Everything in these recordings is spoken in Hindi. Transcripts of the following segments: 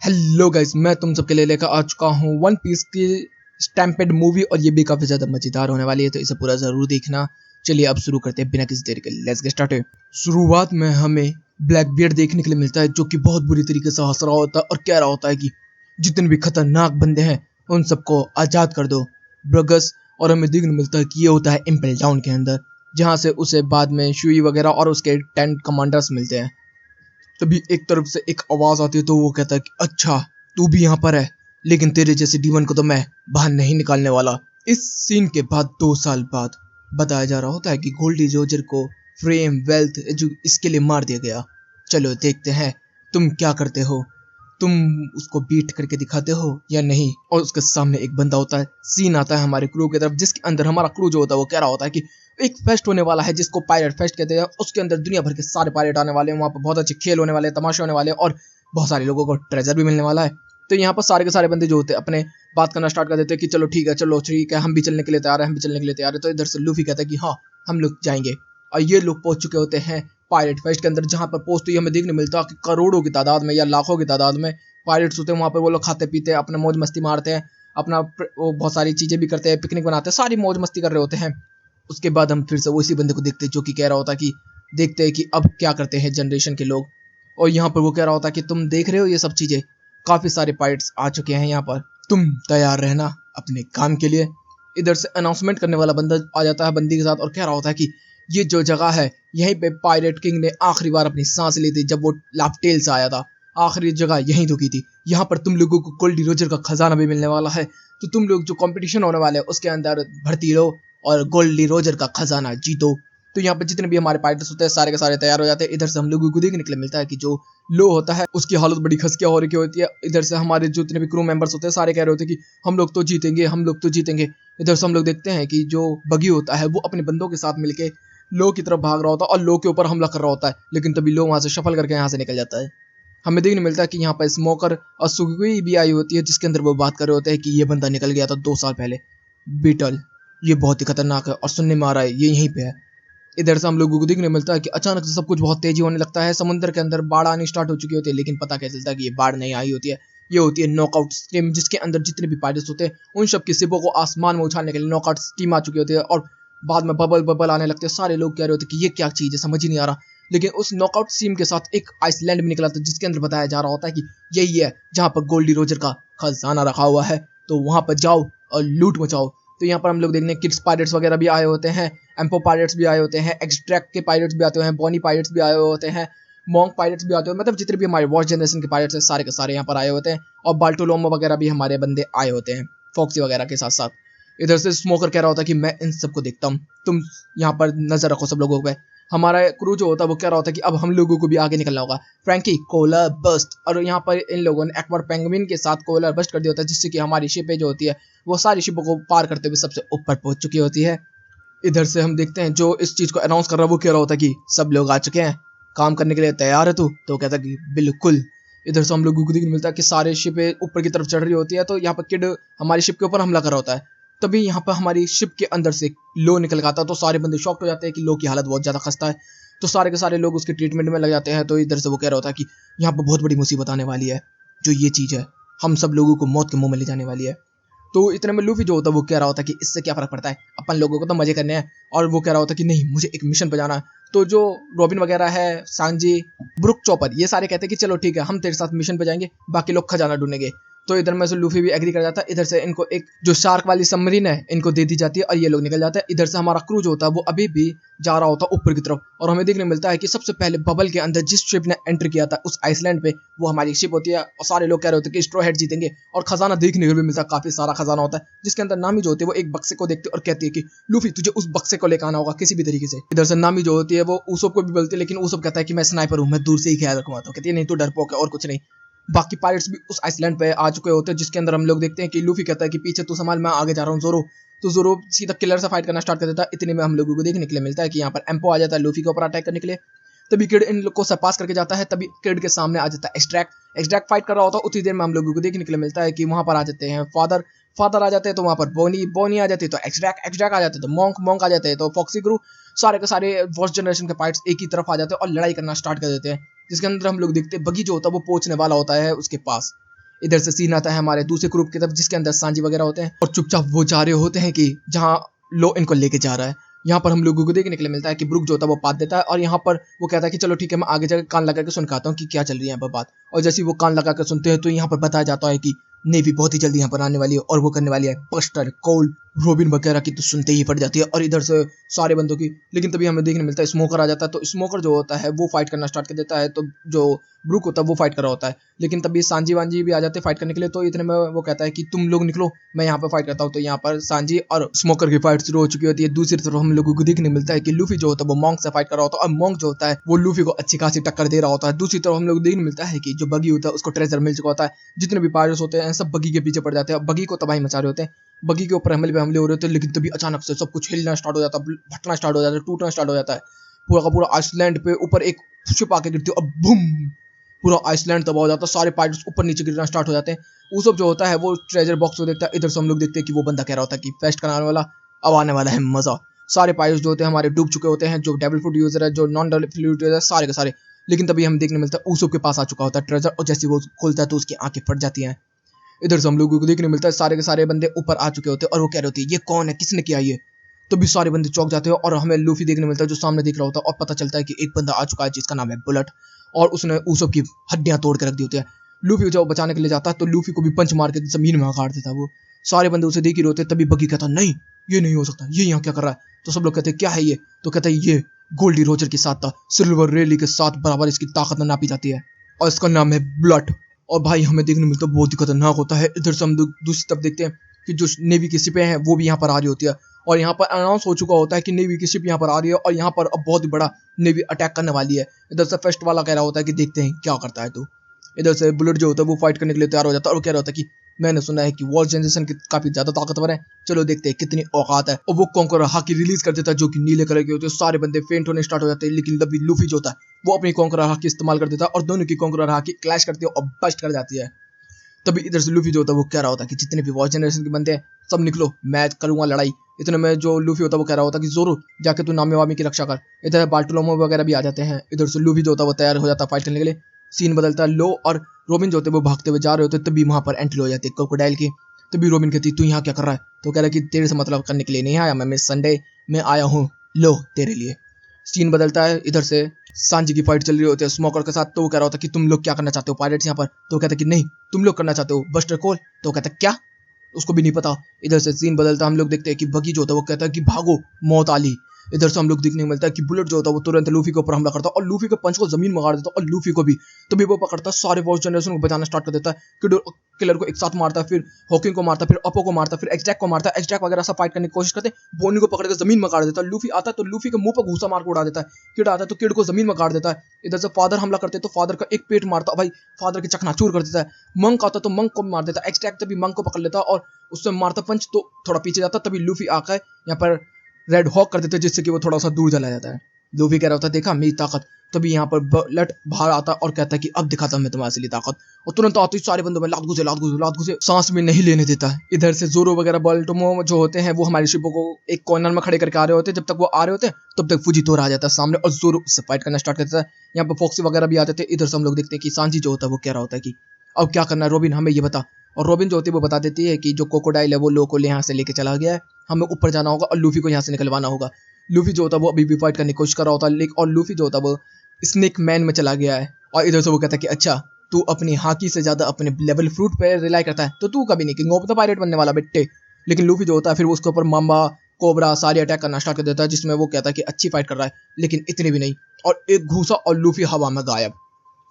हेलो गाइस, मैं तुम सबके लिए लेकर आ चुका हूँ वन पीस की स्टैम्पेड मूवी और ये भी काफी ज्यादा मजेदार होने वाली है, तो इसे पूरा जरूर देखना। चलिए अब शुरू करते हैं बिना किसी देरी के। Let's get started. शुरुआत में हमें ब्लैक बियर्ड देखने के लिए मिलता है, जो कि बहुत बुरी तरीके से हंस रहा होता है और कह रहा होता है कि जितने भी खतरनाक बंदे हैं उन सबको आजाद कर दो ब्रगस। और हमें देखने मिलता है कि ये होता है इम्पेल टाउन के अंदर, जहाँ से उसे बाद में शुई वगैरह और उसके 10 कमांडर्स मिलते हैं। तभी एक तरफ से एक आवाज आती है, तो वो कहता है कि अच्छा तू भी यहाँ पर है, लेकिन तेरे जैसे डीमन को तो मैं बाहर नहीं निकालने वाला। इस सीन के बाद 2 साल बाद बताया जा रहा होता है कि गोल्डी रोजर को फ्रेम वेल्थ जो इसके लिए मार दिया गया। चलो देखते हैं तुम क्या करते हो, तुम उसको बीट करके दिखाते हो या नहीं। और उसके सामने एक बंदा होता है, सीन आता है हमारे क्रू की तरफ, जिसके अंदर हमारा क्रू जो होता है वो कह रहा होता है कि एक फेस्ट होने वाला है जिसको पायरेट फेस्ट कहते हैं। उसके अंदर दुनिया भर के सारे पायरेट आने वाले हैं, वहाँ पर बहुत अच्छे खेल होने वाले हैं, तमाशे होने वाले हैं और बहुत सारे लोगों को ट्रेजर भी मिलने वाला है। तो यहाँ पर सारे के सारे बंदे जो होते हैं अपने बात करना स्टार्ट कर देते हैं कि चलो ठीक है हम भी चलने के लिए तैयार है, हम भी चलने के लिए तैयार है। तो इधर से लूफी कहता है कि हाँ हम लोग जाएंगे। और ये लोग पहुंच चुके होते हैं पायरेट फेस्ट के अंदर, जहाँ पर पोस्ट हमें देखने मिलता है कि करोड़ों की तादाद में या लाखों की तादाद में पायरेट्स होते हैं। वहाँ पर वो लोग खाते पीते हैं, अपना मौज मस्ती मारते हैं, अपना वो बहुत सारी चीजें भी करते हैं, पिकनिक बनाते हैं, सारी मौज मस्ती कर रहे होते हैं। उसके बाद हम फिर से वो इसी बंदे को देखते हैं जो कि कह रहा होता है कि देखते हैं कि अब क्या करते हैं जनरेशन के लोग। और यहाँ पर वो कह रहा होता है कि तुम देख रहे हो ये सब चीजें, काफी सारे पायरेट्स आ चुके हैं यहाँ पर, तुम तैयार रहना अपने काम के लिए। इधर से अनाउंसमेंट करने वाला बंदा आ जाता है बंदी के साथ और कह रहा होता है कि ये जो जगह है यहीं पे पायरेट किंग ने आखिरी बार अपनी सांस ली थी जब वो लाफ्टेल से आया था। आखिरी जगह यहीं रुकी थी। यहाँ पर तुम लोगों को गोल्डी रोजर का खजाना भी मिलने वाला है, तो तुम लोग जो कंपटीशन होने वाले हैं उसके अंदर भर्ती लो और गोल्डी रोजर का खजाना जीतो। तो यहाँ पे जितने भी हमारे पार्टनर्स होते हैं सारे के सारे तैयार हो जाते हैं। इधर से हम लोगों को देखने के लिए मिलता है कि जो लो होता है उसकी हालत बड़ी खसकिया हो रही होती है। इधर से हमारे जितने भी क्रू मेंबर्स होते हैं सारे कह रहे होते हैं कि हम लोग तो जीतेंगे, हम लोग तो जीतेंगे। इधर से हम लोग देखते हैं कि जो बगी होता है वो अपने बंदों के साथ मिलके लो की तरफ भाग रहा होता है और लो के ऊपर हमला कर रहा होता है, लेकिन तभी लो वहां से शफल करके यहाँ से निकल जाता है। हमें देखने मिलता है कि यहाँ पर स्मोकर और सुगुई भी आई होती है, जिसके अंदर वो बात कर रहे होते हैं कि ये बंदा निकल गया था 2 साल पहले, बीटल, ये बहुत ही खतरनाक है और सुनने में आ रहा है ये यहीं पे है। इधर से हम लोगों को देखने मिलता है कि अचानक से सब कुछ बहुत तेजी होने लगता है, समुद्र के अंदर बाढ़ आनी स्टार्ट हो चुकी होती है। लेकिन पता क्या चलता है कि ये बाढ़ नहीं आई होती है, ये होती है नॉकआउट स्टीम, जिसके अंदर जितने भी पायलट्स होते हैं उन सब की शिपों को आसमान में उछालने के लिए नॉकआउट स्टीम आ चुकी होती है और बाद में बबल बबल आने लगते हैं। सारे लोग कह रहे होते हैं कि ये क्या चीज़ है, समझ ही नहीं आ रहा। लेकिन उस नॉकआउट स्टीम के साथ एक आइसलैंड भी निकला था, जिसके अंदर बताया जा रहा होता है कि यही है जहाँ पर गोल्डी रोजर का खजाना रखा हुआ है, तो वहाँ पर जाओ और लूट मचाओ। तो यहाँ पर हम लोग देखने किड्स पायरेट्स वगैरह भी आए होते हैं, एम्पो पायरेट्स भी आए होते हैं, एक्सट्रैक्ट के पायरेट्स भी आते हैं, बॉनी पायरेट्स भी आए होते हैं, मॉन्क पायरेट्स भी आते हैं, मतलब जितने भी हमारे वॉच जनरेशन के पायरेट्स हैं सारे के सारे यहाँ पर आए होते हैं। और बाल्टोलोमो वगैरह भी हमारे बंदे आए होते हैं, फॉक्सी वगैरह के साथ साथ। इधर से स्मोकर कह रहा होता है कि मैं इन सबको देखता हूँ, तुम यहाँ पर नजर रखो सब लोगों पे। हमारा क्रू जो होता है वो कह रहा होता है कि अब हम लोगों को भी आगे निकलना होगा। फ्रैंकी कोलर बस्ट, और यहाँ पर इन लोगों ने एक्वार पेंगुइन के साथ कोलर बस्ट कर दिया होता है, जिससे कि हमारी शिपें जो होती है वो सारी शिपों को पार करते हुए सबसे ऊपर पहुंच चुकी होती है। इधर से हम देखते हैं जो इस चीज को अनाउंस कर रहा है वो कह रहा होता है कि सब लोग आ चुके हैं, काम करने के लिए तैयार है तू, तो कहता है कि बिल्कुल। इधर से हम लोगों को देखने मिलता है कि सारे शिपें ऊपर की तरफ चढ़ रही होती है, तो यहाँ पर किड हमारी शिप के ऊपर हमला कर रहा होता है। तभी यहाँ पर हमारी शिप के अंदर से लो निकल आता है, तो सारे बंदे शॉक्ट हो जाते हैं कि लो की हालत बहुत ज्यादा खस्ता है। तो सारे के सारे लोग उसके ट्रीटमेंट में लग जाते हैं। तो इधर से वो कह रहा होता है कि यहाँ पर बहुत बड़ी मुसीबत आने वाली है, जो ये चीज है हम सब लोगों को मौत के मुंह में ले जाने वाली है। तो इतने में लूफी जो होता है वो कह रहा होता है कि इससे क्या फर्क पड़ता है, अपन लोगों को तो मजे करने हैं। और वो कह रहा होता है कि नहीं, मुझे एक मिशन पे जाना है। तो जो रॉबिन वगैरह है, सांजी, ब्रुक चॉपर, ये सारे कहते हैं कि चलो ठीक है हम तेरे साथ मिशन पे जाएंगे, बाकी लोग खजाना ढूंढेंगे। तो इधर में से लूफी भी एग्री कर जाता है। इधर से इनको एक जो शार्क वाली सबमरीन है इनको दे दी जाती है और ये लोग निकल जाते हैं। इधर से हमारा क्रू जो होता है वो अभी भी जा रहा होता है ऊपर की तरफ, और हमें देखने मिलता है कि सबसे पहले बबल के अंदर जिस शिप ने एंटर किया था उस आइसलैंड पे, वो हमारी शिप होती है। और सारे लोग कह रहे होते हैं कि स्ट्रॉ हेड जीतेंगे, और खजाना देखने को भी मिलता है, काफी सारा खजाना होता है, जिसके अंदर नामी जो होती है वो एक बक्से को देखती है और कहती है कि लूफी तुझे उस बक्से को लेकर आना होगा किसी भी तरीके से। इधर से नामी जो होती है वो ऊसोप को भी बोलती है, लेकिन ऊसोप कहता है कि मैं स्नाइपर हूँ, मैं दूर से ही ख्याल रखूंगा। तो कहती है नहीं तू डरपोक है और कुछ नहीं। बाकी पायरेट्स भी उस आइसलैंड पे आ चुके होते हैं, जिसके अंदर हम लोग देखते हैं कि लूफी कहता है कि पीछे तू संभाल, मैं आगे जा रहा हूँ जोरो। तो जोरो सीधा किलर से फाइट करना स्टार्ट कर देता है। इतने में हम लोगों को देखने के लिए मिलता है कि यहाँ पर एम्पो आ जाता है लूफी के ऊपर अटैक करने के लिए। तभी किड इन लोग को सरपास करके जाता है। तभी किड के सामने आ जाता है एक्सट्रैक्ट। एक्सट्रैक्ट फाइट कर रहा होता है। उतनी देर में हम लोगों को देखने के लिए मिलता है कि वहां पर आ जाते हैं फादर आ जाते हैं, तो वहां पर बोनी आ जाती है, तो एक्सट्रैक्ट आ जाते हैं, तो मॉन्क आ जाते हैं, तो फॉक्सी क्रू, सारे के सारे फर्स्ट जनरेशन के पार्ट्स एक ही तरफ आ जाते हैं और लड़ाई करना स्टार्ट कर देते हैं। जिसके अंदर हम लोग देखते हैं बगी जो होता है वो पहुंचने वाला होता है उसके पास। इधर से सीन आता है हमारे दूसरे ग्रुप की तरफ जिसके अंदर सांजी वगैरह होते हैं और चुपचाप वो जा रहे होते हैं कि जहाँ लो इनको लेके जा रहा है। यहाँ पर हम लोगों को देखने के लिए मिलता है कि ब्रुक जो होता है वो बात देता है और यहाँ पर वो कहता है कि चलो ठीक है मैं आगे जाकर कान लगा के सुन के आता हूँ कि क्या चल रही है यहाँ पर बात। और जैसे वो कान लगा कर सुनते हैं तो यहाँ पर बताया जाता है कि नेवी बहुत ही जल्दी यहाँ पर आने वाली है और वो करने वाली है बस्टर कोल रोबिन वगैरह की तो सुनते ही पड़ जाती है और इधर से सारे बंदों की। लेकिन तभी हमें देखने मिलता है स्मोकर आ जाता है तो स्मोकर जो होता है वो फाइट करना स्टार्ट कर देता है। तो जो ब्रुक होता है वो फाइट कर रहा होता है लेकिन तभी सांजी वांजी भी आ जाते हैं फाइट करने के लिए। तो इतने में वो कहता है कि तुम लोग निकलो मैं यहाँ पर फाइट करता हूँ। तो यहाँ पर सांजी और स्मोकर की फाइट शुरू हो चुकी होती है। दूसरी तरफ हम लोगों को देखने मिलता है कि लूफी जो होता है वो मॉन्क से फाइट कर रहा होता है और मॉन्क जो होता है वो लूफी को अच्छी खासी टक्कर दे रहा होता है। दूसरी तरफ हम लोग देखने मिलता है कि जो बगी होता है उसको ट्रेजर मिल चुका होता है। जितने भी पायरेट्स होते हैं सब बगी के पीछे पड़ जाते हैं बगी को तबाही मचा रहे होते हैं। बगी के ऊपर हमले पे हमले हो रहे थे लेकिन तभी अचानक से सब कुछ हिलना स्टार्ट हो जाता है फटना स्टार्ट हो जाता है टूटना स्टार्ट हो जाता है। पूरा का पूरा आइसलैंड पे ऊपर एक शिप आके गिरती है और बूम पूरा आइसलैंड तबाह हो जाता है। सारे पायरेट्स ऊपर नीचे गिरना स्टार्ट हो जाते हैं। वो सब जो होता है वो ट्रेजर बॉक्स को देखता है। इधर से हम लोग देखते हैं कि वो बंदा कह रहा होता है कि फेस्ट कराने वाला अब आने वाला है मजा। सारे पायरेट्स जो होते हैं हमारे डूब चुके होते हैं जो डेविल फ्रूट यूजर है जो नॉन डेविल फ्रूट यूजर है सारे के सारे। लेकिन तभी हमें देखने मिलता है ऊसुप के पास आ चुका होता है ट्रेजर और जैसे वो खोलता है तो उसकी आंखें फट जाती हैं। इधर से हम लोगों को देखने मिलता है सारे के सारे बंदे ऊपर आ चुके होते हैं और वो कह रहे होते हैं ये कौन है किसने किया ये। तो भी सारे बंदे चौंक जाते हैं और हमें लूफी देखने मिलता है जो सामने दिख रहा होता है और पता चलता है कि एक बंदा आ चुका है जिसका नाम है बुलेट और उसने ऊसुप की हड्डियां तोड़ के रख दी होती है। लूफी जब बचाने के लिए जाता है तो लूफी को भी पंच मार के जमीन में गाड़ देता है। वो सारे बंदे उसे देख ही रोते तभी बगी कहता नहीं ये नहीं हो सकता ये यहाँ क्या कर रहा है। तो सब लोग कहते हैं क्या है ये। तो कहता है ये गोल्डी रोजर के साथ था सिल्वर रेली के साथ बराबर इसकी ताकत नापी जाती है और इसका नाम है ब्लड। और भाई हमें देखने मिलता है बहुत ही खतरनाक होता है। इधर से हम दूसरी तरफ देखते हैं कि जो नेवी की शिपें हैं वो भी यहाँ पर आ रही होती है और यहाँ पर अनाउंस हो चुका होता है कि नेवी की शिप यहाँ पर आ रही है और यहाँ पर अब बहुत ही बड़ा नेवी अटैक करने वाली है। इधर से फर्स्ट वाला कह रहा होता है कि देखते हैं क्या करता है। तो इधर से बुलेट जो होता है वो फाइट करने के लिए तैयार हो जाता है और कह रहा होता है कि मैंने सुना है कि वॉल जनरेशन की काफी ज्यादा ताकतवर है चलो देखते हैं कितनी औकात है। और वो कॉन्करर हाकी रिलीज कर देता है जो कि नीले कलर के होते हैं। सारे बंदे फेंट होने स्टार्ट हो जाते हैं लेकिन तभी लूफी जो होता है वो अपनी कॉन्करर हाकी इस्तेमाल कर देता है और दोनों की कॉन्करर हाकी क्लैश करती है और बस्ट कर जाती है। तभी इधर से लूफी जो होता है वो कह रहा होता है कि जितने भी वॉच जनरेशन के बंदे हैं सब निकलो मैं करूंगा लड़ाई। इतने में जो लूफी होता है वो कह रहा होता है कि जोरो जाके तू नामी वामी की रक्षा कर। इधर बाल्टोलोमो वगैरह भी आ जाते हैं। इधर से लूफी जो होता है वो तैयार हो जाता है फाइट करने के लिए। सीन बदलता है लो और रोबिन जो होते हैं वो भागते हुए जा रहे होते हैं तभी वहां पर एंट्री हो जाती है क्रोकोडाइल की। तभी रोबिन कहती तू यहाँ क्या कर रहा है। तो कह रहा है कि तेरे से मतलब करने के लिए नहीं आया मैं मिस संडे में आया हूँ लो तेरे लिए। सीन बदलता है इधर से सांजी की फाइट चल रही होती है स्मोकर के साथ। तो वो कह रहा होता है कि तुम लोग क्या करना चाहते हो पायरेट्स यहाँ पर। तो कहता है कि नहीं तुम लोग करना चाहते हो बस्टर कोल। तो कहता है क्या उसको भी नहीं पता। इधर से सीन बदलता हम लोग देखते हैं कि बगी जो होता है वो कहता है कि भागो मौत आली। इधर से हम लोग देखने को मिलता है कि बुलेट जो होता है वो तुरंत लूफी के ऊपर हमला करता है और लूफी के पंच को जमीन में गाड़ देता है और लूफी को भी। तभी वो पकड़ता है सारे वॉच जनरेशन को बचाना स्टार्ट कर देता है। किलर को एक साथ मारता है फिर हॉकिंग को मारता है फिर अपो को मारता है फिर एक्जैक को मारता है। एक्जैक वगैरह सब फाइट करने की कोशिश करते हैं। बोनी को पकड़ के जमीन में गाड़ देता है। लूफी आता है तो लूफी के मुंह पर घूसा मार के उड़ा देता है। किड आता है तो किड को जमीन में गाड़ देता है। इधर से फादर हमला करते हैं तो फादर का एक पेट मारता है भाई फादर की चकनाचूर कर देता है। मंक आता है तो मंक को मार देता है। एक्जैक तभी मंक को पकड़ लेता है और उससे मारता पंच तो थोड़ा पीछे जाता है। तभी लूफी आकर यहाँ पर रेड हॉक कर देते हैं जिससे कि वो थोड़ा सा दूर चला जाता है। लूफी कह रहा होता है देखा मेरी ताकत। तभी यहाँ पर बुलेट बाहर आता है और कहता है कि अब दिखाता हूं मैं तुम्हारी असली ताकत। और तुरंत आते ही सारे बंदों में लात घुसे सांस में नहीं लेने देता है। इधर से जोरो वगैरह बाल्टोमो जो होते हैं वो हमारी शिपों को एक कॉर्नर में खड़े करके आ रहे होते हैं। जब तक वो आ रहे होते हैं तब तक फुजीतोरा आ जाता है सामने और जोरो उससे फाइट करना स्टार्ट कर देता है। यहाँ पर फॉक्सी वगैरह भी आते थे। इधर से हम लोग देखते हैं कि सांजी जो होता है वो कह रहा होता है कि अब क्या करना है रोबिन हमें ये बता। और रोबिन जो होती है वो बता देती है कि जो क्रोकोडाइल है वो लो को यहाँ से लेके चला गया है हमें ऊपर जाना होगा और लूफी को यहाँ से निकलवाना होगा। लूफी जो होता है वो अभी भी फाइट करने की कोशिश कर रहा होता है लेकिन और लूफी जो होता है वो स्नेक मैन में चला गया है। और इधर से वो कहता है कि अच्छा तू अपनी हाकी से ज्यादा अपने लेवल फ्रूट पे रिलाई करता है तो तू कभी नहीं किंग ऑफ द पायरेट बनने वाला बेटे। लेकिन लूफी जो होता है फिर उसके ऊपर माम्बा कोबरा सारे अटैक करना स्टार्ट कर देता है जिसमें वो कहता है कि अच्छी फाइट कर रहा है लेकिन इतनी भी नहीं। और एक घूसा और लूफी हवा में गायब।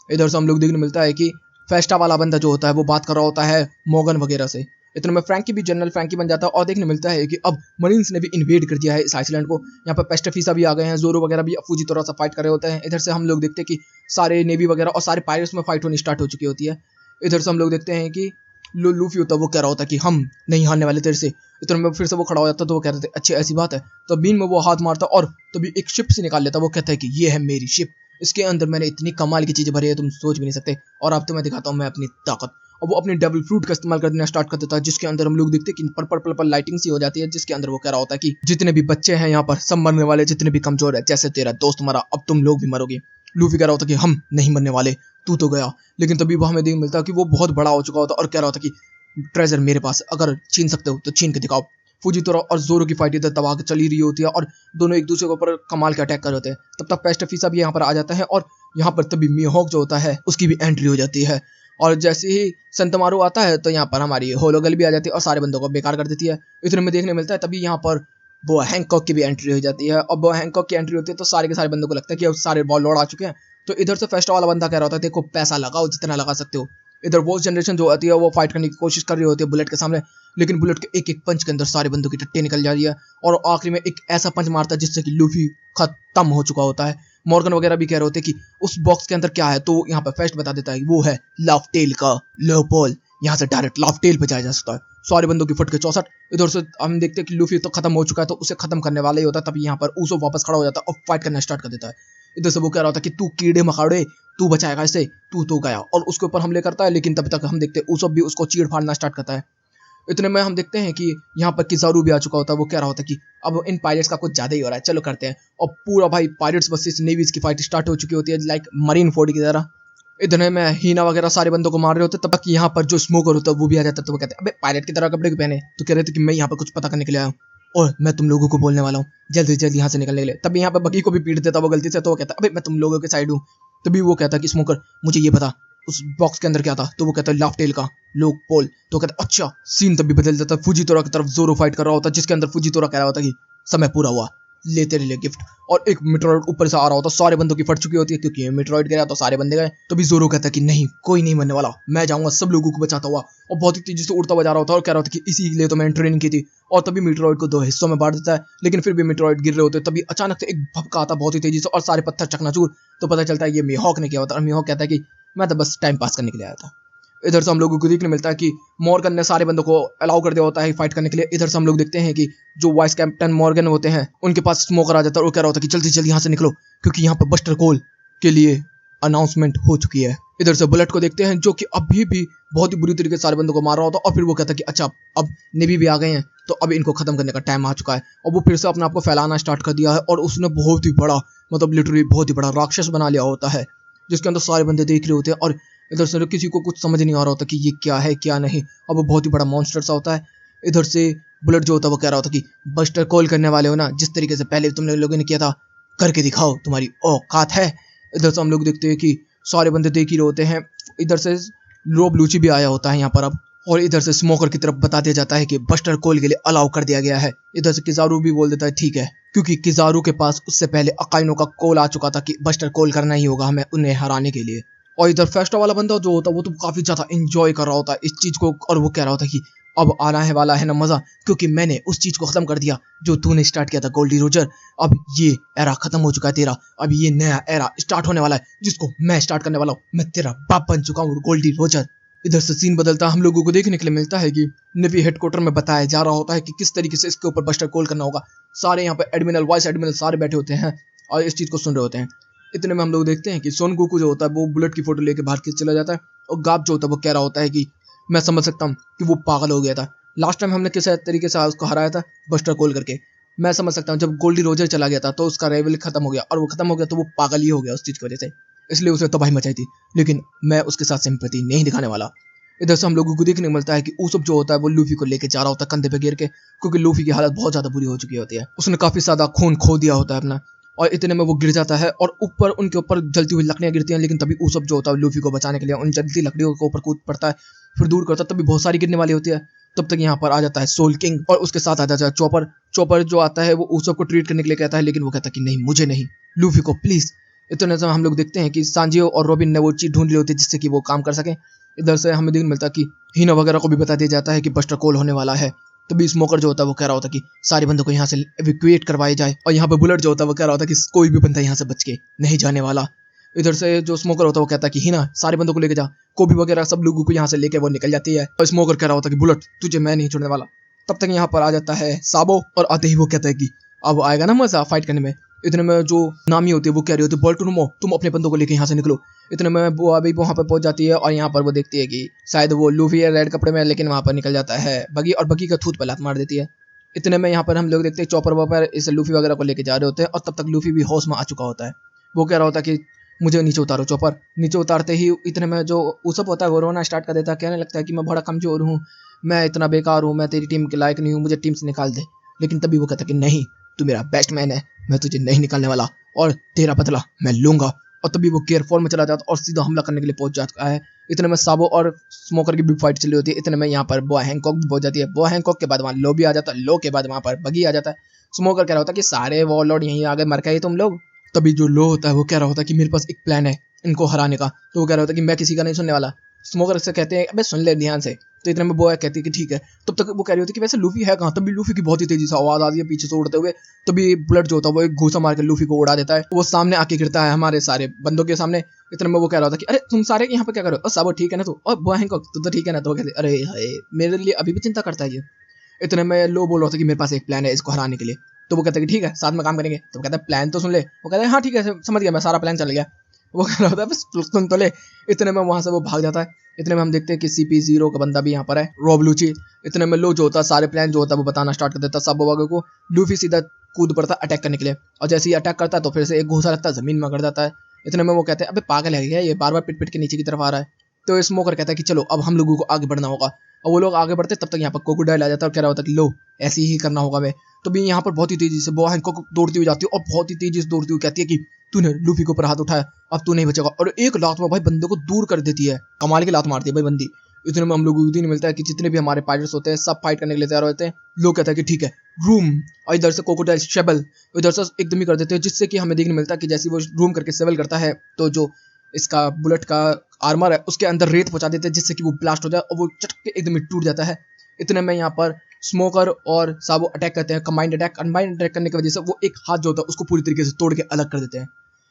इधर से हम लोग देखने मिलता है कि फेस्टा वाला बंदा जो होता है वो बात कर रहा होता है मॉर्गन वगैरह से। इतने में फ्रैंकी भी जनरल फ्रैंकी बन जाता है और देखने मिलता है कि अब मरीन्स ने भी इन्वेड कर दिया है इस आइसलैंड को। यहाँ पर पेस्टफीसा भी आ गए हैं जोरो वगैरह भी फूजी तौर से फाइट कर रहे होते हैं। इधर से हम लोग देखते हैं कि सारे नेवी वगैरह और सारे पायरेट्स में फाइट होनी स्टार्ट हो चुकी होती है। इधर से हम लोग देखते हैं कि लूफी होता है वो कह रहा होता है कि हम नहीं हारने वाले तेरे से। इतने में फिर से वो खड़ा हो जाता तो वो कहते थे अच्छी ऐसी बात है। तो बीन में वो हाथ मारता और तभी एक शिप से निकाल लेता। वो कहता है कि ये है मेरी शिप इसके अंदर मैंने इतनी कमाल की चीजें भरी है तुम सोच भी नहीं सकते और अब तो मैं दिखाता हूँ मैं अपनी ताकत। और वो अपने डबल फ्रूट का इस्तेमाल कर देना स्टार्ट कर देता है जिसके अंदर हम लोग देखते हैं कि पर्पल पर्पल लाइटिंग सी हो जाती है जिसके अंदर वो कह रहा होता है कि जितने भी बच्चे हैं यहाँ पर सब मरने वाले जितने भी कमजोर है जैसे तेरा दोस्त मरा अब तुम लोग भी मरोगे। लूफी कह रहा होता कि हम नहीं मरने वाले, तू तो गया। लेकिन तभी वो हमें देख मिलता है कि वो बहुत बड़ा हो चुका होता और कह रहा होता कि ट्रेजर मेरे पास, अगर छीन सकते हो तो छीन के दिखाओ। फुजीतोरा और जोरो की फाइट इधर तबाह चली रही होती है और दोनों एक दूसरे के ऊपर कमाल के अटैक कर रहे होते हैं। तब तक पेस्टफीसा भी यहाँ पर आ जाता है और यहाँ पर तभी मिहोक जो होता है उसकी भी एंट्री हो जाती है। और जैसे ही संतमारू आता है तो यहाँ पर हमारी होलोगर्ल भी आ जाती है और सारे बंदों को बेकार कर देती है। इतने में देखने मिलता है तभी यहाँ पर वो हैंकॉक की भी एंट्री हो जाती है। और वो हैंकॉक की एंट्री होती है तो सारे के सारे बंदों को लगता है कि अब सारे बॉल लौट आ चुके हैं। तो इधर से फेस्टा वाला बंदा कह रहा होता है देखो पैसा लगाओ जितना लगा सकते हो। इधर वो जनरेशन जो आती है वो फाइट करने की कोशिश कर रही होती है बुलेट के सामने, लेकिन बुलेट के एक एक पंच के अंदर सारे बंदों की टट्टी निकल जा रही है और आखिरी में एक ऐसा पंच मारता है जिससे कि लूफी खत्म हो चुका होता है। मॉर्गन वगैरह भी कह रहे होते हैं कि उस बॉक्स के अंदर क्या है, तो यहाँ पर फेस्ट बता देता है कि वो है लाफ्टेल का लेओपोल्ड, यहाँ से डायरेक्ट लाफ्टेल पे जाया जा सकता है। सारे बंदों की फट के 64। इधर से हम देखते हैं कि लूफी तो खत्म हो चुका है तो उसे खत्म करने वाला ही होता है। तभी यहाँ पर उसो वापस खड़ा हो जाता है और फाइट करना स्टार्ट कर देता है। इधर से वो कह रहा होता है कि तू कीड़े मकाड़े, तू बचाएगा इसे, तू तो गया, और उसके ऊपर हमले करता है। लेकिन तब तक हम देखते हैं उसो भी उसको चीड़ फाड़ना स्टार्ट करता है। इतने में हम देखते हैं कि यहाँ पर किजारू भी आ चुका होता है। वो कह रहा होता है कि अब इन पायरेट्स का कुछ ज्यादा ही हो रहा है, चलो करते हैं। और पूरा भाई पायरेट्स वर्सेस नेवीज की फाइट स्टार्ट हो चुकी होती है लाइक मरीन फोर्ड की तरह। इतने में हीना वगैरह सारे बंदों को मार रहे होते तब तक यहाँ पर जो स्मोकर होता है वो भी आ जाता है। तो वो कहते हैं अबे पायरेट की तरह कपड़े क्यों पहने, तो कह रहे थे कि मैं यहाँ पर कुछ पता करने के लिए आया हूँ और मैं तुम लोगों को बोलने वाला हूँ जल्दी से जल्दी यहाँ से निकलने के लिए। तभी यहाँ पर बगी को भी पीट देता वो गलती से। तो वो कहता है अबे मैं तुम लोगों के साइड हूँ। तभी वो कहता है कि स्मोकर मुझे ये पता उस बॉक्स के अंदर क्या था, तो वो कहता है लाफ्टेल का लोग पोल। तो कहता है अच्छा। सीन तभी बदल जाता है, फुजीतोरा की तरफ जोरो फाइट कर रहा होता है जिसके अंदर फुजीतोरा कह रहा होता है कि समय पूरा हुआ, ले तेरे लिए गिफ्ट। और एक मेट्रॉइड ऊपर से आ रहा होता है, सारे बंदों की फट चुकी होती है क्योंकि मेट्रॉइड गया तो सारे बंदे गए। तभी जोरो कहता है कि नहीं कोई नहीं मरने वाला, मैं जाऊंगा सब लोगों को बचाता हुआ। और बहुत ही तेजी से उड़ता हुआ जा रहा होता है और कह रहा होता है कि इसी के लिए तो मैंने ट्रेनिंग की थी। और तभी मेट्रॉइड को दो हिस्सों में बांट देता है, लेकिन फिर भी मेट्रॉइड गिर रहे होते हैं। तभी अचानक से एक भपका आता है बहुत ही तेजी से और सारे पत्थर चकनाचूर। तो पता चलता है ये मिहोक ने किया होता है। और मिहोक कहता है कि मैं तो बस टाइम पास करने के लिए आया था। इधर से हम लोगों को देखने मिलता है कि मॉर्गन ने सारे बंदों को अलाउ कर दिया होता है फाइट करने के लिए। इधर से हम लोग देखते हैं कि जो वाइस कैप्टन मॉर्गन होते हैं उनके पास स्मोकर आ जाता है और कह रहा होता है कि जल्दी जल्दी यहाँ से निकलो क्योंकि यहाँ पर बस्टर कोल के लिए अनाउंसमेंट हो चुकी है। इधर से बुलेट को देखते हैं जो कि अभी भी बहुत ही बुरी तरीके से सारे बंदों को मार रहा होता है और फिर वो कहता है कि अच्छा अब नेवी भी आ गए हैं तो अब इनको खत्म करने का टाइम आ चुका है। और वो फिर से अपने आप को फैलाना स्टार्ट कर दिया है और उसने बहुत ही बड़ा मतलब लिटरली बहुत ही बड़ा राक्षस बना लिया होता है जिसके अंदर सारे बंदे देख रहे होते हैं। और इधर से किसी को कुछ समझ नहीं आ रहा होता कि ये क्या है क्या नहीं। अब वो बहुत ही बड़ा मॉन्स्टर सा होता है। इधर से बुलेट जो होता है वो कह रहा होता कि बस्टर कॉल करने वाले हो ना, जिस तरीके से पहले तुम लोगों ने किया था करके दिखाओ, तुम्हारी औकात है। इधर से हम लोग देखते हैं कि सारे बंदे देख ही रहे होते हैं। इधर से रोब लूची भी आया होता है यहाँ पर अब, और इधर से स्मोकर की तरफ बता दिया जाता है कि बस्टर कॉल के लिए अलाउ कर दिया गया है। इधर से किजारू भी बोल देता है ठीक है, क्योंकि किजारू के पास उससे पहले अकाइनो का कॉल आ चुका था कि बस्टर कॉल करना ही होगा हमें उन्हें हराने के लिए। और इधर फेस्टा वाला बंदा जो होता है वो तो काफी ज्यादा एंजॉय कर रहा होता है इस चीज को, और वो कह रहा होता है कि अब आना है वाला है ना मजा, क्योंकि मैंने उस चीज को खत्म कर दिया जो तूने स्टार्ट किया था गोल्डी रोजर। अब ये एरा खत्म हो चुका है तेरा, अब ये नया एरा स्टार्ट होने वाला है जिसको मैं स्टार्ट करने वाला हूँ। मैं तेरा बाप बन चुका हूँ गोल्डी रोजर। इधर से सीन बदलता हम लोगों को देखने के लिए मिलता है कि नेवी हेडक्वार्टर में बताया जा रहा होता है कि किस तरीके से इसके ऊपर बस्टर कॉल करना होगा। सारे यहाँ पे एडमिरल वाइस एडमिरल सारे बैठे होते हैं और इस चीज को सुन रहे होते हैं। इतने में हम लोग देखते हैं कि सोन गोकू जो होता है वो बुलेट की फोटो लेके बाहर खींच चला जाता है और गाप जो होता है वो कह रहा होता है कि मैं समझ सकता हूँ कि वो पागल हो गया था। लास्ट टाइम हमने किस तरीके से उसको हराया था बस्टर कॉल करके। मैं समझ सकता हूँ जब गोल्डी रोजर चला गया था तो उसका रेवल खत्म हो गया, और वो खत्म हो गया तो वो पागल ही हो गया उस चीज की वजह से, इसलिए उसने तबाही मचाई थी। लेकिन मैं उसके साथ सिंपैथी नहीं दिखाने वाला। इधर से हम लोगों को देखने मिलता है कि उसब जो होता है वो लूफी को लेके जा रहा होता है कंधे पे गिर के, क्योंकि लूफी की हालत बहुत ज्यादा बुरी हो चुकी होती है। उसने काफी ज्यादा खून खो दिया होता है अपना, और इतने में वो गिर जाता है और ऊपर उनके ऊपर जलती हुई लकड़ियां गिरती हैं। लेकिन तभी उसब जो होता है लूफी को बचाने के लिए उन जलती लकड़ियों के ऊपर कूद पड़ता है, फिर दूर करता है। तभी बहुत सारी गिरने वाली होती है। तब तक यहाँ पर आ जाता है सोल किंग और उसके साथ आ जाता है चॉपर। चॉपर जो आता है वो उसब को ट्रीट करने के लिए कहता है, लेकिन वो कहता है कि नहीं मुझे नहीं, लूफी को प्लीज। इतने समय हम लोग देखते हैं कि सांजियो और रॉबिन ने वो चीज ढूंढ ली होती है जिससे कि वो काम कर सके। इधर से हमें देखने मिलता है कि हीना वगैरह को भी बता दिया जाता है कि बस्टर कॉल होने वाला है। तभी स्मोकर जो होता है वो कह रहा होता है कि सारे बंदों को यहाँ से एविक्यूएट करवाए जाए, और यहाँ पे बुलेट जो होता है वो कह रहा होता है कि कोई भी बंदा यहाँ से बच के नहीं जाने वाला। इधर से जो स्मोकर होता है वो कहता है कि हीना सारे बंदों को लेके जा, कोबी वगैरह सब लोगों को यहाँ से लेके वो निकल जाती है। और स्मोकर कह रहा होता है कि बुलेट तुझे मैं नहीं छोड़ने वाला। तब तक यहाँ पर आ जाता है साबो, और आते ही वो कहता है कि अब आएगा ना मजा फाइट करने में। इतने में जो नामी होती है वो कह रही होती है बोल्टोनुमो तुम अपने बंदों को लेके यहाँ से निकलो। इतने में वो अभी वहाँ पर पहुंच जाती है और यहाँ पर वो देखती है कि शायद वो लूफी है रेड कपड़े में, लेकिन वहाँ पर निकल जाता है बगी, और बगी का थूत पे लात मार देती है। इतने में यहाँ पर हम लोग देखते हैं चॉपर वॉपर इस लूफी वगैरह को लेके जा रहे होते हैं, और तब तक लूफी भी होश में आ चुका होता है। वो कह रहा होता है कि मुझे नीचे उतारो चॉपर। नीचे उतारते ही इतने में जो उसप होता है वो रोना स्टार्ट कर देता है, कहने लगता है कि मैं बड़ा कमजोर हूँ, मैं इतना बेकार हूँ, मैं तेरी टीम के लायक नहीं हूँ, मुझे टीम से निकाल दे। लेकिन तभी वो कहता है कि नहीं, तू मेरा बेस्ट मैन है, मैं तुझे नहीं निकालने वाला और तेरा बदला मैं लूंगा। और तभी वो केयर फॉर में चला जाता और सीधा हमला करने के लिए पहुंच जाता है। इतने में साबो और स्मोकर की भी फाइट चली होती है। इतने में यहाँ पर बॉय हैंकॉक भी पहुंच जाती है। बॉय हैंकॉक के बाद वहाँ लो भी आ जाता है। लो के बाद वहाँ पर बगी आ जाता है। स्मोकर कह रहा होता है कि सारे वॉरलॉर्ड यहीं आगे मर गए तुम लोग। तभी जो लो होता है वो कह रहा होता है कि मेरे पास एक प्लान है इनको हराने का। तो वो कह रहा होता है कि मैं किसी का नहीं सुनने वाला। स्मोकर से कहते हैं अबे सुन ले ध्यान से। तो इतने में बॉय कहती है कि ठीक है। तब तक वो कह रही होती है कि वैसे लूफी है कहाँ। तभी लूफी की बहुत ही तेजी से आवाज आती है पीछे से उड़ते हुए। तभी बुलेट जो होता है वो एक घूसा मार के लूफी को उड़ा देता है। वो सामने आके गिरता है हमारे सारे बंदों के सामने। इतने में वो कह रहा था कि अरे तुम सारे यहाँ पे क्या करो। सब ठीक है ना तू, और बॉय हैंकॉक तू तो ठीक है ना। तो वो कहते अरे हाय मेरे लिए अभी भी चिंता करता है ये। इतने में लो बोल रहा था कि मेरे पास एक प्लान है इसको हराने के लिए। तो वो कहता है कि ठीक है साथ में काम करेंगे। तो वो कहता है प्लान तो सुन ले। वो कहता है हाँ ठीक है समझ गया मैं, सारा प्लान चल गया। वो कह रहा होता है बस सुन तो ले। इतने में वहां से वो भाग जाता है। इतने में हम देखते हैं कि CP0 का बंदा भी यहाँ पर है, रॉब लूची। इतने में लो जो होता है सारे प्लान जो होता है वो बताना स्टार्ट कर देता है सब वगैरह को। लूफी सीधा कूद पड़ता है अटैक करने के लिए, और जैसे ही अटैक करता है तो फिर से एक घूसा लगता है, जमीन में गिर जाता है। इतने में वो कहते हैं अबे पागल है क्या ये, बार बार पिट पिट के नीचे की तरफ आ रहा है। तो स्मोकर कहता है कि चलो अब हम लोगों को आगे बढ़ना होगा। और वो लोग आगे बढ़ते तब तक यहाँ पर क्रोकोडाइल आ जाता है और कह रहा होता है कि लो ऐसे ही करना होगा मैं। तो भी यहाँ पर बहुत ही तेजी से बॉय हैंकॉक दौड़ती हुई जाती है और बहुत ही तेजी से दौड़ती हुई कहती है कि तूने लूफी के ऊपर हाथ उठाया, अब तू नहीं बचेगा। और एक लात में भाई बंदे को दूर कर देती है, कमाल की लात मारती है भाई बंदी। इतने में हम लोग को दिन मिलता है कि जितने भी हमारे पायरेट्स होते हैं सब फाइट करने के लिए तैयार होते हैं। लोग कहता है कि ठीक है रूम, और इधर से क्रोकोडाइल शेबल इधर से एकदम ही कर देते हैं, जिससे कि हमें देखने मिलता है कि जैसे वो रूम करके सेवल करता है तो जो इसका बुलेट का आर्मर है उसके अंदर रेत पहुंचा देते हैं, जिससे कि वो ब्लास्ट हो जाए और वो चटक के एकदम ही टूट जाता है। इतने में यहाँ पर स्मोकर और साबो अटैक करते हैं, कंबाइंड अटैक करने की वजह से वो एक हाथ जो होता है उसको पूरी तरीके से तोड़ के अलग कर देते हैं।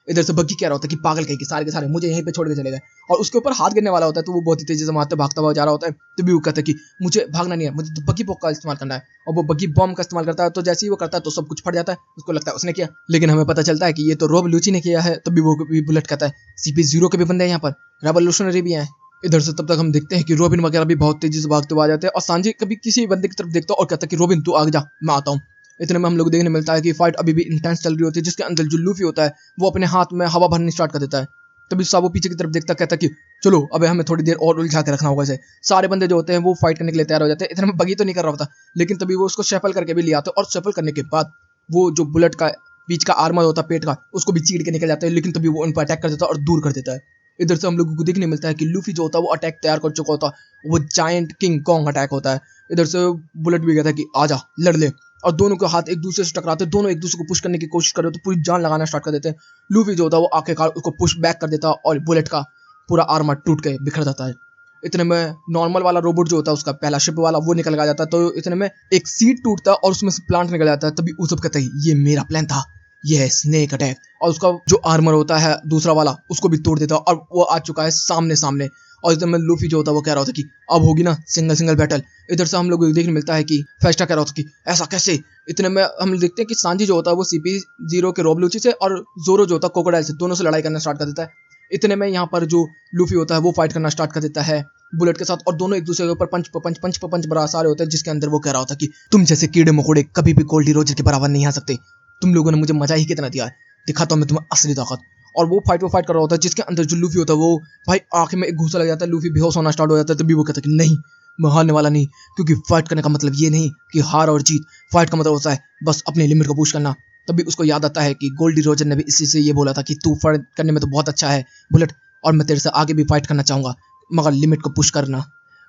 इधर से बग्गी कह रहा होता है कि पागल कहीं के सारे मुझे यहीं पे छोड़ के चले गए, और उसके ऊपर हाथ गिरने वाला होता है। तो वो बहुत ही तेजी से वहां भागता हुआ जा रहा होता है। तो भी वो कहता है कि मुझे भागना नहीं है, मुझे तो बग्गी बॉम्ब का इस्तेमाल करना है। और वो बग्गी बॉम्ब का इस्तेमाल करता है। तो जैसे ही वो करता है तो सब कुछ फट जाता है, उसको लगता है उसने किया, लेकिन हमें पता चलता है कि ये तो रॉब लूची ने किया है। तभी वो भी बुलेट कहता है CP0 के भी बंदे हैं यहाँ पर, रेवोल्यूशनरी भी हैं। इधर से तब तक हम देखते हैं कि रोबिन वगैरह भी बहुत तेजी से भागते हुए आ जाते हैं, और सांजी कभी किसी बंदे की तरफ देखता है और कहता है कि रोबिन तू आगे जा मैं आता हूँ। इतने में हम लोग देखने मिलता है कि फाइट अभी भी इंटेंस चल रही होती है, जिसके अंदर जो लूफी होता है वो अपने हाथ में हवा भरनी स्टार्ट कर देता है। तभी साबो पीछे की तरफ देखता कहता कि चलो अबे हमें थोड़ी देर और उलझा के रखना होगा इसे। सारे बंदे जो होते हैं वो फाइट करने के लिए तैयार हो जाते हैं। इतने में बगी तो नहीं कर रहा होता, लेकिन तभी वो उसको शफल करके भी ले आते हैं, और शफल करने के बाद वो जो बुलेट का बीच का आर्मर होता है पेट का उसको भी चीर के निकल जाता है, लेकिन तभी वो उन पर अटैक कर देता है और दूर कर देता है। इधर से हम लोगों को देखने मिलता है कि लूफी जो होता है वो अटैक तैयार कर चुका होता है, वो जायंट किंग कॉन्ग अटैक होता है। इधर से बुलेट भी कहता है कि आजा लड़ ले, और दोनों के हाथ एक दूसरे से टकराते हैं, दोनों एक दूसरे को पुश करने की कोशिश कर रहे हो तो पूरी जान लगाना स्टार्ट कर देते हैं। लूफी जो होता है वो आखिरकार उसको पुश बैक कर देता है और बुलेट का पूरा आर्मर टूट के बिखर जाता है। इतने में नॉर्मल वाला रोबोट जो होता है उसका पहला शिप वाला वो निकल जाता है। तो इतने में एक सीट टूटता है और उसमें से प्लांट निकल जाता है। तभी उसब कहता है ये मेरा प्लान था, ये है स्नेक अटैक, और उसका जो आर्मर होता है दूसरा वाला उसको भी तोड़ देता है और वो आ चुका है सामने सामने। और इधर में लूफी जो होता है वो कह रहा होता है कि अब होगी ना सिंगल बैटल। इधर से हम लोग देखने मिलता है कि फेस्टा कह रहा होता है कि ऐसा कैसे। इतने में हम देखते हैं कि सांजी जो होता है वो CP0 के रॉब लूची से, और जोरो जो होता है क्रोकोडाइल से, दोनों से लड़ाई करना स्टार्ट कर देता है। इतने में यहाँ पर जो लूफी होता है वो फाइट करना स्टार्ट कर देता है बुलेट के साथ, और दोनों एक दूसरे के ऊपर पंच बड़ा सारे होते हैं, जिसके अंदर वो कह रहा होता है कि तुम जैसे कीड़े मकोड़े कभी भी गोल्डी रोजर के बराबर नहीं आ सकते, तुम लोगों ने मुझे मजा ही कितना दिया है, दिखाता हूं मैं तुम्हें असली ताकत। और वो फाइट कर रहा होता है, जिसके अंदर जो लूफी होता है वो भाई आंखें में एक घूसा लग जाता है, लूफी बेहोश होना स्टार्ट हो जाता है। तभी वो कहता है कि नहीं मैं हारने वाला नहीं, क्योंकि फाइट करने का मतलब ये नहीं कि हार और जीत, फाइट का मतलब होता है बस अपने लिमिट को पुश करना। तभी उसको याद आता है कि गोल्डी रोजर ने भी इसी से ये बोला था कि तू फाइट करने में तो बहुत अच्छा है बुलेट, और मैं तेरे से आगे भी फाइट करना चाहूंगा, मगर लिमिट को पुश करना।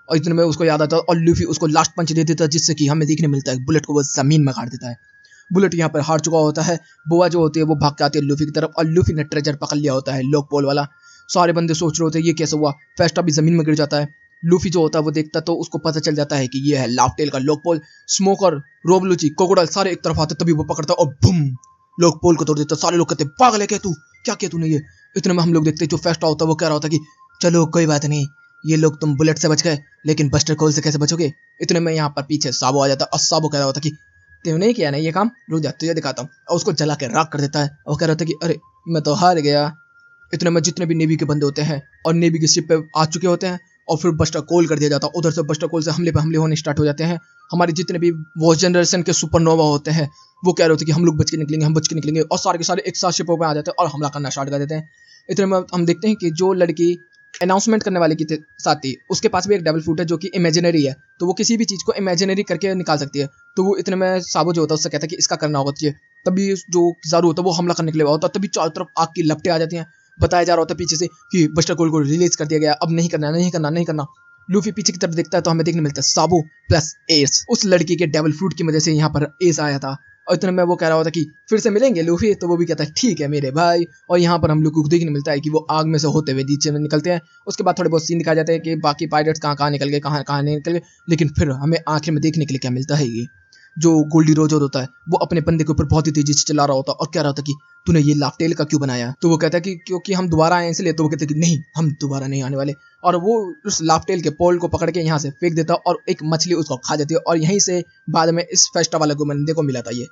और इतने में उसको याद आता है और लूफी उसको लास्ट पंच दे देता है, जिससे कि हमें देखने मिलता है बुलेट को वो जमीन में गाड़ देता है। बुलेट यहाँ पर हार चुका होता है। बोआ जो होती है वो भाग के आती है लूफी की तरफ, और लूफी ने ट्रेजर पकड़ लिया होता है लोक पोल वाला। सारे बंदे सोच रहे होते हैं ये कैसे हुआ। फेस्टा भी जमीन में गिर जाता है। लूफी जो होता है वो देखता तो उसको पता चल जाता है कि ये है लाफ्टेल का लोक पोल। स्मोकर, रोबलूची, क्रोकोडाइल सारे एक तरफ आते, तभी वो पकड़ता और बूम लोक पोल को तोड़ देता। सारे लोग कहते पागल है क्या तू, क्या किया तूने ये। इतने में हम लोग देखते जो फेस्टा होता है वो कह रहा होता कि चलो कोई बात नहीं, ये लोग तुम बुलेट से बच गए, लेकिन बस्टर कोल से कैसे बचोगे। इतने में यहाँ पर पीछे साबो आ जाता है, और साबो कह रहा होता कि तूने किया ना ये काम, रुक जा तुझे दिखाता हूँ, और उसको जला के राख कर देता है। और कह रहा था कि अरे मैं तो हार गया। इतने में जितने भी नेवी के बंदे होते हैं और नेवी के शिप पे आ चुके होते हैं, और फिर बस्टर कोल कर दिया जाता है। उधर से बस्टर कोल से हमले पे हमले होने स्टार्ट हो जाते हैं। हमारे जितने भी वॉच जनरेशन के सुपरनोवा होते हैं वो कह रहे होते हैं कि हम लोग बच के निकलेंगे, हम बच के निकलेंगे, और सारे के सारे एक साथ शिपों पे आ जाते हैं और हमला करना स्टार्ट कर देते हैं। इतने में हम देखते हैं कि जो लड़की अनाउंसमेंट करने वाले की साथ थी उसके पास भी एक डेविल फ्रूट है जो कि इमेजिनरी है, तो वो किसी भी चीज़ को इमेजिनरी करके निकाल सकती है। तो वो इतने में साबो जो होता है उससे कहता है कि इसका करना होगा चाहिए। तभी जो किजारू होता है वो हमला करने के लिए होता है, तभी चारों तरफ आग की लपटें आ जाती हैं। बताया जा रहा होता है पीछे से कि बस्टर कोल को रिलीज कर दिया गया, अब नहीं करना नहीं करना नहीं करना। लूफी पीछे की तरफ देखता है तो हमें देखने मिलता है साबो प्लस एस, उस लड़की के डेविल फ्रूट की वजह से यहाँ पर एस आया था। और इतने में वो कह रहा होता कि फिर से मिलेंगे लूफी, तो वो भी कहता है ठीक है मेरे भाई। और यहाँ पर हम लोग को देखने मिलता है कि वो आग में से होते हुए नीचे में निकलते हैं। उसके बाद थोड़े बहुत सीन दिखाए जाते हैं कि बाकी पायलट्स कहाँ कहाँ निकल गए, कहाँ कहाँ नहीं निकल गए। लेकिन फिर हमें आखिर में देखने के लिए क्या मिलता है, ये जो गोल्डी रोजर होता है वो अपने बंदे के ऊपर बहुत ही तेजी से चला रहा होता है और कह रहा था कि तूने ये लाफ्टेल का क्यों बनाया। तो वो कहता है कि क्योंकि हम दोबारा आए इसलिए। तो वो कहते हैं कि नहीं, हम दोबारा नहीं आने वाले। और वो उस लाफ्टेल के पोल को पकड़ के यहाँ से फेंक देता है और एक मछली उसको खा जाती है। और यहीं से बाद में इस फेस्टा वाले को बंदे को मिला था ये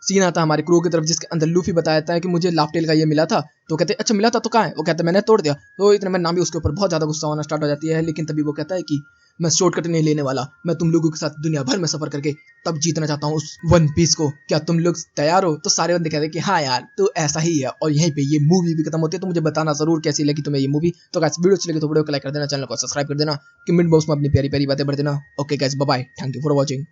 सीन आता है हमारे क्रू की तरफ, जिसके अंदर लूफी बताता है कि मुझे लाफ्टेल का ये मिला था। तो कहते हैं अच्छा मिला था तो कहाँ है। वो कहते हैं मैंने तोड़ दिया। तो इतने में नामी उसके ऊपर बहुत ज़्यादा गुस्सा होना स्टार्ट हो जाती है। लेकिन तभी वो कहता है कि मैं शॉर्टकट नहीं लेने वाला, मैं तुम लोगों के साथ दुनिया भर में सफर करके तब जीतना चाहता हूँ उस वन पीस को। क्या तुम लोग तैयार हो। तो सारे बंदे कहते हैं कि हाँ यार तो ऐसा ही है। और यहीं पे ये मूवी भी खत्म होती है। तो मुझे बताना जरूर कैसी लगी तुम्हें ये मूवी। तो गाइस वीडियो अच्छी लगी तो वीडियो को लाइक कर देना, चैनल को सब्सक्राइब कर देना, कमेंट बॉक्स में अपनी प्यारी प्यारी बातें भर देना। Okay guys bye bye, thank you for watching.